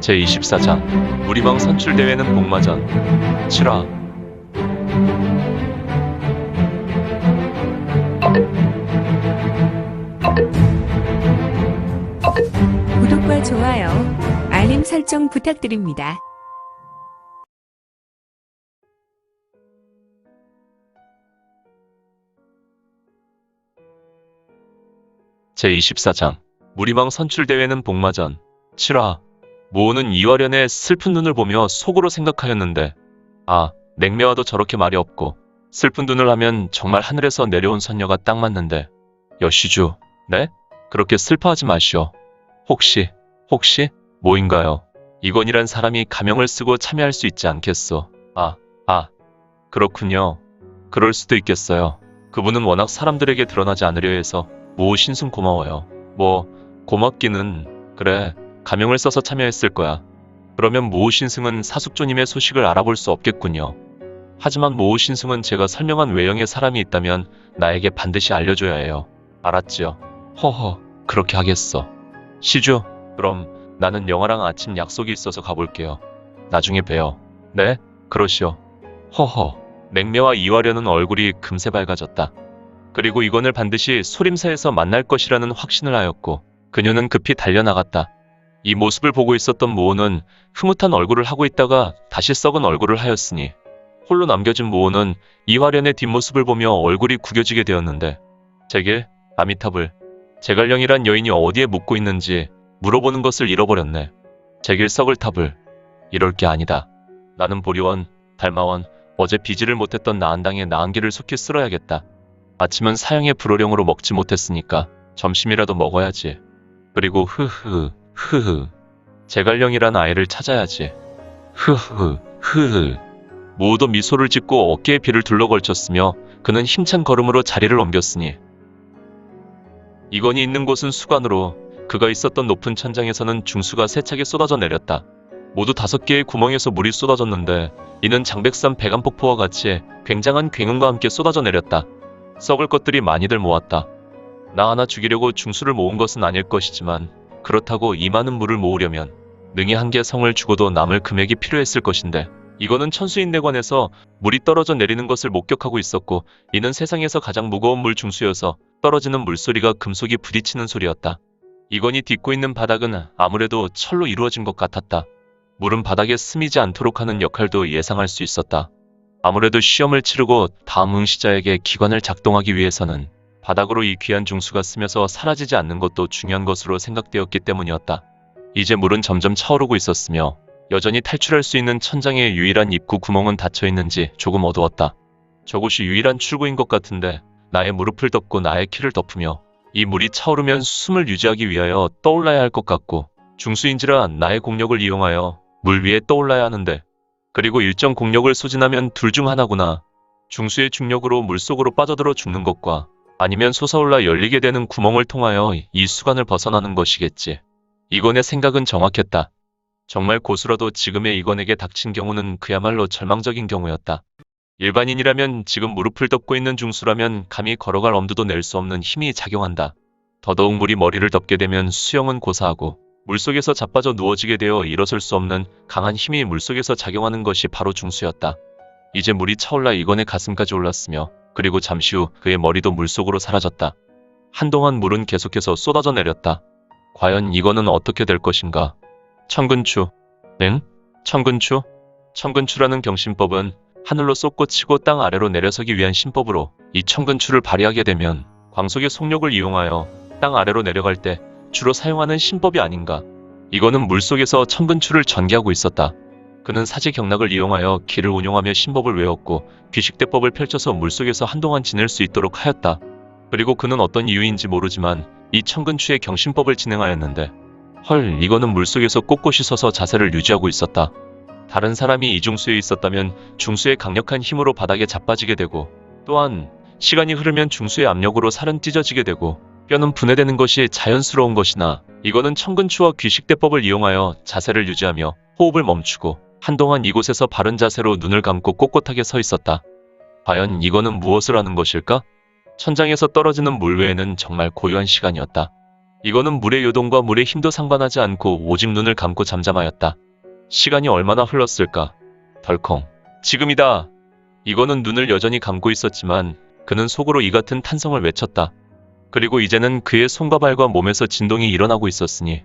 제24장 무리방 선출대회는 복마전 7화. 구독과 좋아요, 알림 설정 부탁드립니다. 제24장 무리방 선출대회는 복마전 7화. 모호는 이화련의 슬픈 눈을 보며 속으로 생각하였는데, 아, 냉매와도 저렇게 말이 없고 슬픈 눈을 하면 정말 하늘에서 내려온 선녀가 딱 맞는데. 여시주, 네? 그렇게 슬퍼하지 마시오. 혹시 뭐인가요? 이건이란 사람이 가명을 쓰고 참여할 수 있지 않겠소? 그렇군요. 그럴 수도 있겠어요. 그분은 워낙 사람들에게 드러나지 않으려 해서. 모호 신승 고마워요. 고맙기는. 그래, 가명을 써서 참여했을 거야. 그러면 모호 신승은 사숙조님의 소식을 알아볼 수 없겠군요. 하지만 모호 신승은 제가 설명한 외형의 사람이 있다면 나에게 반드시 알려줘야 해요. 알았지요? 허허, 그렇게 하겠어. 시주, 그럼 나는 영아랑 아침 약속이 있어서 가볼게요. 나중에 봬요. 네, 그러시오. 허허, 냉매와 이화련은 얼굴이 금세 밝아졌다. 그리고 이건을 반드시 소림사에서 만날 것이라는 확신을 하였고 그녀는 급히 달려나갔다. 이 모습을 보고 있었던 모호는 흐뭇한 얼굴을 하고 있다가 다시 썩은 얼굴을 하였으니 홀로 남겨진 모호는 이화련의 뒷모습을 보며 얼굴이 구겨지게 되었는데, 제길, 아미타불, 제갈령이란 여인이 어디에 묵고 있는지 물어보는 것을 잃어버렸네. 제길 썩을 탑을. 이럴 게 아니다. 나는 보리원, 달마원, 어제 비지를 못했던 나한당에 나한기를 속히 쓸어야겠다. 아침은 사형의 불호령으로 먹지 못했으니까 점심이라도 먹어야지. 그리고 제갈령이란 아이를 찾아야지. 모두 미소를 짓고 어깨에 비를 둘러걸쳤으며 그는 힘찬 걸음으로 자리를 옮겼으니, 이건이 있는 곳은 수관으로 그가 있었던 높은 천장에서는 중수가 세차게 쏟아져 내렸다. 모두 5개의 구멍에서 물이 쏟아졌는데 이는 장백산 배간폭포와 같이 굉장한 굉음과 함께 쏟아져 내렸다. 썩을 것들이 많이들 모았다. 나 하나 죽이려고 중수를 모은 것은 아닐 것이지만 그렇다고 이 많은 물을 모으려면 능히 한 개 성을 죽어도 남을 금액이 필요했을 것인데, 이거는 천수인내관에서 물이 떨어져 내리는 것을 목격하고 있었고 이는 세상에서 가장 무거운 물 중수여서 떨어지는 물소리가 금속이 부딪히는 소리였다. 이건이 딛고 있는 바닥은 아무래도 철로 이루어진 것 같았다. 물은 바닥에 스미지 않도록 하는 역할도 예상할 수 있었다. 아무래도 시험을 치르고 다음 응시자에게 기관을 작동하기 위해서는 바닥으로 이 귀한 중수가 스며서 사라지지 않는 것도 중요한 것으로 생각되었기 때문이었다. 이제 물은 점점 차오르고 있었으며 여전히 탈출할 수 있는 천장의 유일한 입구 구멍은 닫혀 있는지 조금 어두웠다. 저곳이 유일한 출구인 것 같은데 나의 무릎을 덮고 나의 키를 덮으며 이 물이 차오르면 숨을 유지하기 위하여 떠올라야 할 것 같고, 중수인지라 나의 공력을 이용하여 물 위에 떠올라야 하는데, 그리고 일정 공력을 소진하면 둘 중 하나구나. 중수의 중력으로 물속으로 빠져들어 죽는 것과 아니면 솟아올라 열리게 되는 구멍을 통하여 이 수관을 벗어나는 것이겠지. 이건의 생각은 정확했다. 정말 고수라도 지금의 이건에게 닥친 경우는 그야말로 절망적인 경우였다. 일반인이라면 지금 무릎을 덮고 있는 중수라면 감히 걸어갈 엄두도 낼 수 없는 힘이 작용한다. 더더욱 물이 머리를 덮게 되면 수영은 고사하고 물속에서 자빠져 누워지게 되어 일어설 수 없는 강한 힘이 물속에서 작용하는 것이 바로 중수였다. 이제 물이 차올라 이건의 가슴까지 올랐으며 그리고 잠시 후 그의 머리도 물속으로 사라졌다. 한동안 물은 계속해서 쏟아져 내렸다. 과연 이건은 어떻게 될 것인가? 천근추. 응? 천근추? 천근추라는 경신법은 하늘로 솟구치고 땅 아래로 내려서기 위한 신법으로, 이 천근추를 발휘하게 되면 광속의 속력을 이용하여 땅 아래로 내려갈 때 주로 사용하는 신법이 아닌가. 이거는 물속에서 천근추를 전개하고 있었다. 그는 사지경락을 이용하여 기를 운용하며 신법을 외웠고 귀식대법을 펼쳐서 물속에서 한동안 지낼 수 있도록 하였다. 그리고 그는 어떤 이유인지 모르지만 이 천근추의 경신법을 진행하였는데, 헐, 이거는 물속에서 꼿꼿이 서서 자세를 유지하고 있었다. 다른 사람이 이 중수에 있었다면 중수의 강력한 힘으로 바닥에 자빠지게 되고, 또한 시간이 흐르면 중수의 압력으로 살은 찢어지게 되고 뼈는 분해되는 것이 자연스러운 것이나, 이거는 천근추와 귀식대법을 이용하여 자세를 유지하며 호흡을 멈추고 한동안 이곳에서 바른 자세로 눈을 감고 꼿꼿하게 서 있었다. 과연 이거는 무엇을 하는 것일까? 천장에서 떨어지는 물 외에는 정말 고요한 시간이었다. 이거는 물의 요동과 물의 힘도 상관하지 않고 오직 눈을 감고 잠잠하였다. 시간이 얼마나 흘렀을까? 덜컹. 지금이다. 이거는 눈을 여전히 감고 있었지만 그는 속으로 이 같은 탄성을 외쳤다. 그리고 이제는 그의 손과 발과 몸에서 진동이 일어나고 있었으니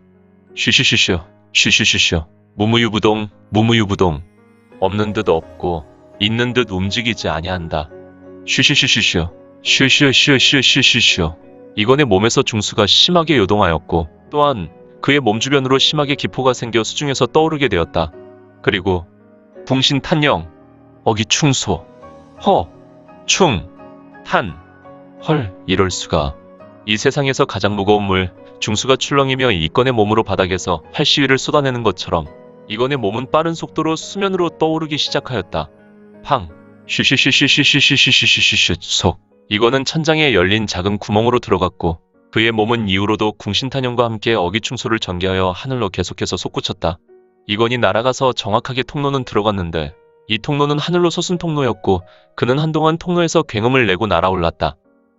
쉬쉬쉬쉬 쉬쉬쉬쉬 무무유부동 무무유부동 없는 듯 없고 있는 듯 움직이지 아니한다. 쉬쉬쉬쉬쉬 쉬쉬쉬쉬쉬쉬쉬 이건의 몸에서 중수가 심하게 요동하였고 또한 그의 몸 주변으로 심하게 기포가 생겨 수중에서 떠오르게 되었다. 그리고 붕신탄영 어기충소 허 충 탄 헐 이럴 수가. 이 세상에서 가장 무거운 물 중수가 출렁이며 이건의 몸으로 바닥에서 활시위를 쏟아내는 것처럼 이건의 몸은 빠른 속도로 수면으로 떠오르기 시작하였다. 팡 쉬쉬쉬쉬쉬쉬쉬쉬쉬쉬 속. 이건은 천장에 열린 작은 구멍으로 들어갔고 그의 몸은 이후로도 궁신탄영과 함께 어기충소를 전개하여 하늘로 계속해서 솟구쳤다. 이건이 날아가서 정확하게 통로는 들어갔는데 이 통로는 하늘로 솟은 통로였고 그는 한동안 통로에서 굉음을 내고 날아올랐다.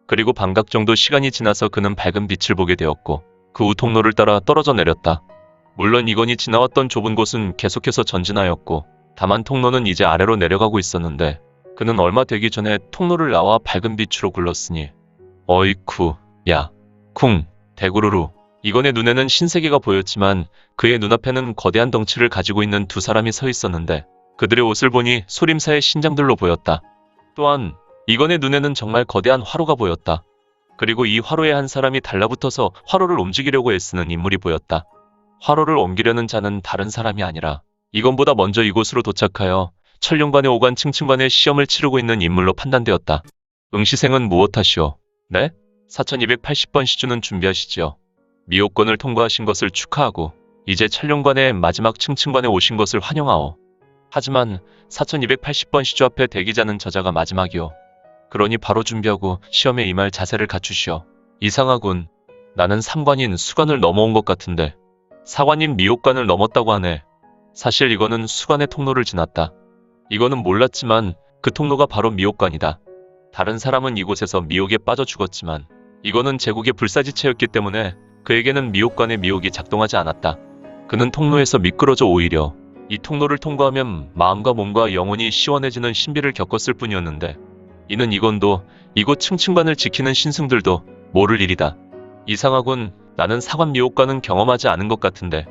그리고 반각 정도 시간이 지나서 그는 밝은 빛을 보게 되었고 그 후 통로를 따라 떨어져 내렸다. 물론 이건이 지나왔던 좁은 곳은 계속해서 전진하였고 다만 통로는 이제 아래로 내려가고 있었는데 그는 얼마 되기 전에 통로를 나와 밝은 빛으로 굴렀으니 어이쿠 야 쿵 대구르루. 이건의 눈에는 신세계가 보였지만 그의 눈앞에는 거대한 덩치를 가지고 있는 두 사람이 서 있었는데 그들의 옷을 보니 소림사의 신장들로 보였다. 또한 이건의 눈에는 정말 거대한 화로가 보였다. 그리고 이 화로에 한 사람이 달라붙어서 화로를 움직이려고 애쓰는 인물이 보였다. 화로를 옮기려는 자는 다른 사람이 아니라 이건보다 먼저 이곳으로 도착하여 천룡관의 오관 층층관의 시험을 치르고 있는 인물로 판단되었다. 응시생은 무엇하시오? 네? 4280번 시주는 준비하시지요. 미호권을 통과하신 것을 축하하고 이제 천룡관의 마지막 층층관에 오신 것을 환영하오. 하지만 4280번 시주 앞에 대기자는 저자가 마지막이오. 그러니 바로 준비하고 시험에 임할 자세를 갖추시오. 이상하군. 나는 3관인 수관을 넘어온 것 같은데 사관인 미호관을 넘었다고 하네. 사실 이거는 수관의 통로를 지났다. 이거는 몰랐지만 그 통로가 바로 미호관이다. 다른 사람은 이곳에서 미혹에 빠져 죽었지만 이거는 제국의 불사지체였기 때문에 그에게는 미혹관의 미혹이 작동하지 않았다. 그는 통로에서 미끄러져 오히려 이 통로를 통과하면 마음과 몸과 영혼이 시원해지는 신비를 겪었을 뿐이었는데 이는 이건도 이곳 층층관을 지키는 신승들도 모를 일이다. 이상하군. 나는 사관 미혹관은 경험하지 않은 것 같은데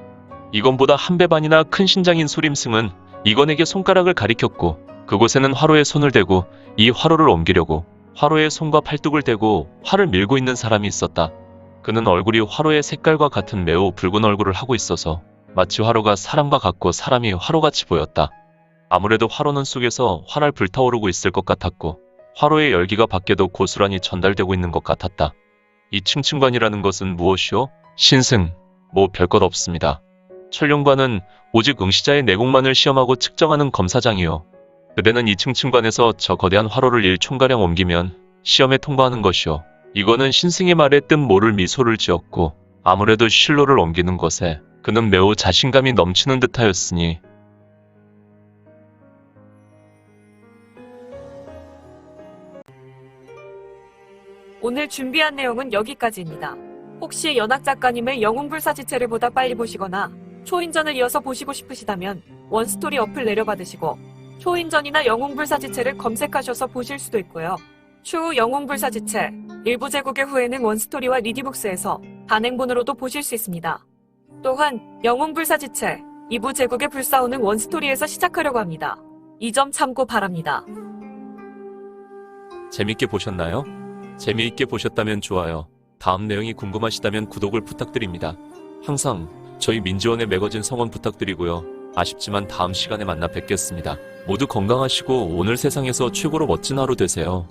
이건보다 한 배 반이나 큰 신장인 소림승은 이건에게 손가락을 가리켰고 그곳에는 화로에 손을 대고 이 화로를 옮기려고 화로에 손과 팔뚝을 대고 활을 밀고 있는 사람이 있었다. 그는 얼굴이 화로의 색깔과 같은 매우 붉은 얼굴을 하고 있어서 마치 화로가 사람과 같고 사람이 화로같이 보였다. 아무래도 화로는 속에서 활활 불타오르고 있을 것 같았고 화로의 열기가 밖에도 고스란히 전달되고 있는 것 같았다. 이 층층관이라는 것은 무엇이오? 신승, 뭐 별것 없습니다. 천룡관은 오직 응시자의 내공만을 시험하고 측정하는 검사장이요. 그대는 이 층층관에서 저 거대한 화로를 1촌가량 옮기면 시험에 통과하는 것이요. 이거는 신승의 말에 뜻 모를 미소를 지었고 아무래도 실로를 옮기는 것에 그는 매우 자신감이 넘치는 듯하였으니 오늘 준비한 내용은 여기까지입니다. 혹시 연학 작가님의 영웅불사지체를 보다 빨리 보시거나 초인전을 이어서 보시고 싶으시다면 원스토리 어플 내려받으시고 초인전이나 영웅불사지체를 검색하셔서 보실 수도 있고요. 추후 영웅불사지체 일부 제국의 후에는 원스토리와 리디북스에서 단행본으로도 보실 수 있습니다. 또한 영웅불사지체 2부 제국의 불사오는 원스토리에서 시작하려고 합니다. 이 점 참고 바랍니다. 재밌게 보셨나요? 재미있게 보셨다면 좋아요. 다음 내용이 궁금하시다면 구독을 부탁드립니다. 항상 저희 민지원의 매거진 성원 부탁드리고요. 아쉽지만 다음 시간에 만나 뵙겠습니다. 모두 건강하시고 오늘 세상에서 최고로 멋진 하루 되세요.